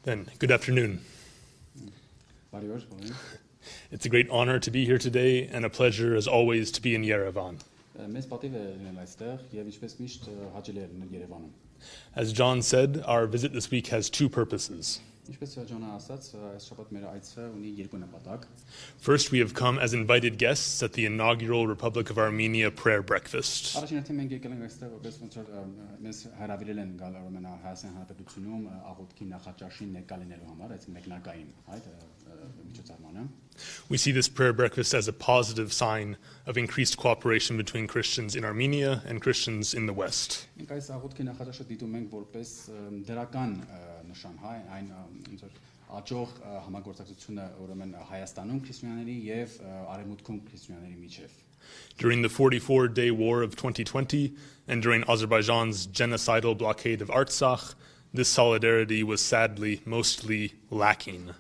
Then, good afternoon. It's a great honor to be here today and a pleasure, as always, to be in Yerevan. As John said, our visit this week has two purposes. First, we have come as invited guests at the inaugural Republic of Armenia prayer breakfast. We see this prayer breakfast as a positive sign of increased cooperation between Christians in Armenia and Christians in the West. During the 44-day war of 2020 and during Azerbaijan's genocidal blockade of Artsakh, this solidarity was sadly mostly lacking.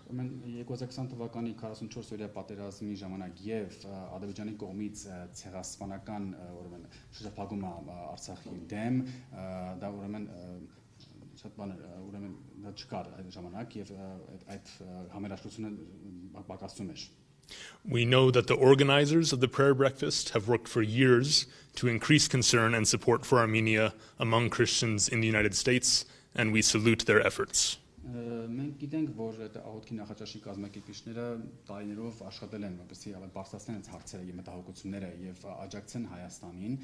We know that the organizers of the prayer breakfast have worked for years to increase concern and support for Armenia among Christians in the United States, and we salute their efforts. Մենք գիտենք, որ աղոթքի նախաճաշի կազմակերպիչները տարիներով աշխատել են, որպեսզի բարձրացնեն այս հարցերը եւ մտահոգությունները եւ աջակցեն Հայաստանին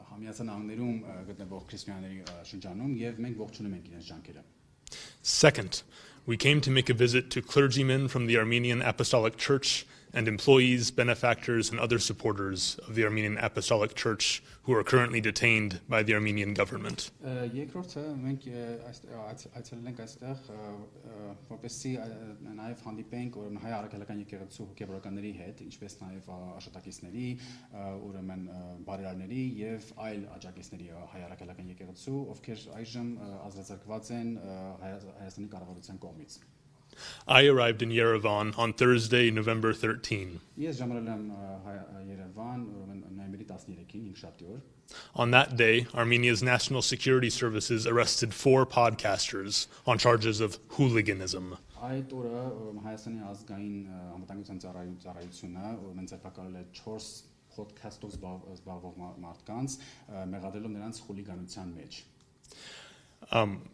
Համիացան անգներում գտնվող քրիստոնյաների շրջանում եւ մենք ողջունում ենք իրենց ջանքերը. Second, we came to make a visit to clergymen from the Armenian Apostolic Church and employees, benefactors, and other supporters of the Armenian Apostolic Church who are currently detained by the Armenian government. Երկրորդը մենք այցելել ենք այստեղ որպեսզի նաև հանդիպենք ուրեմն հայ առաքելական եկեղեցու հոգեվորականների հետ, ինչպես նաև աշխատակիցների, ուրեմն բարերարների եւ այլ աջակիցների հայ առաքելական եկեղեցու, ովքեր այժմ ազատագրված են Հայաստանի կառավարության կողմից. I arrived in Yerevan on Thursday, November 13. On that day, Armenia's National Security Services arrested 4 podcasters on charges of hooliganism.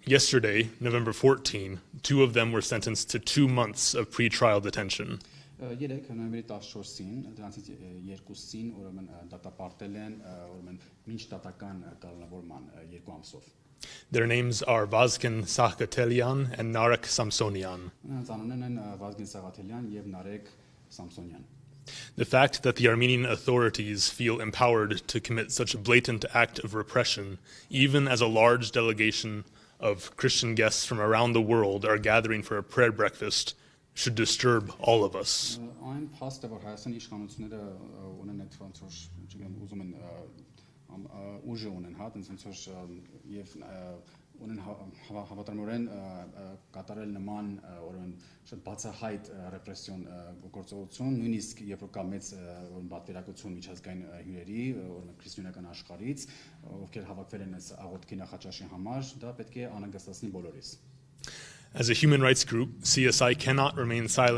Yesterday, November 14, 2 of them were sentenced to 2 months of pre-trial detention. Their names are Vazken Sakatelyan and Narek Samsonian. The fact that the Armenian authorities feel empowered to commit such a blatant act of repression, even as a large delegation of Christian guests from around the world are gathering for a prayer breakfast, should disturb all of us. Հավատարմորեն կատարել նման շատ բացահայտ ռեպրեսիոն գործողություն, նույնիսկ երբ կա մեծ պատվիրակություն միջազգային հյուրերի, քրիստոնեական աշխարհից, ովքեր հավաքվել են այս աղոթքի նախաճաշի համար, դա պետք է անհանգստացնի բոլորիս. As a human rights group, CSI cannot remain silent